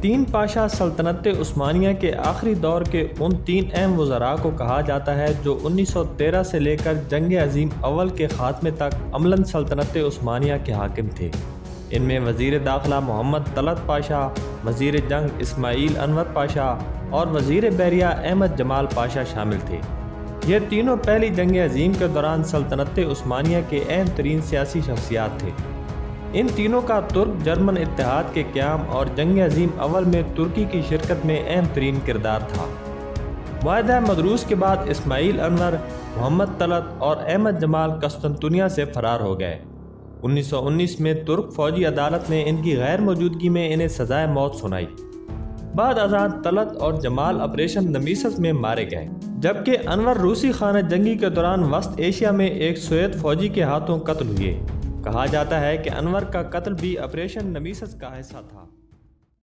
तीन पाशा सल्तनत उस्मानिया के आखिरी दौर के उन तीन अहम वज़रा को कहा जाता है जो 1913 से लेकर जंग अज़ीम अव्वल के ख़ात्मे तक अमलन सल्तनत उस्मानिया के हाकिम थे। इनमें वज़ीर दाखिला मोहम्मद तलत पाशा, वज़ीर जंग इस्माइल अनवर पाशा और वज़ीर बहरिया अहमद जमाल पाशा शामिल थे। ये तीनों पहली जंग अज़ीम के दौरान सल्तनत उस्मानिया के अहम तरीन सियासी शख्सियात थे। इन तीनों का तुर्क जर्मन इत्तेहाद के क़याम और जंग अज़ीम अव्वल में तुर्की की शिरकत में अहम तरीन किरदार था। मुआहदा मदरूस के बाद इस्माइल अनवर, मोहम्मद तलत और अहमद जमाल कस्तंतुनिया से फरार हो गए। 1919 में तुर्क फौजी अदालत ने इनकी गैर मौजूदगी में इन्हें सजाए मौत सुनाई। बाद अज़ां तलत और जमाल ऑपरेशन नमीसस में मारे गए, जबकि अनवर रूसी खाना जंगी के दौरान वस्त एशिया में एक सोवियत फौजी के हाथों कत्ल हुए। कहा जाता है कि अनवर का कत्ल भी ऑपरेशन नमीसस का हिस्सा था।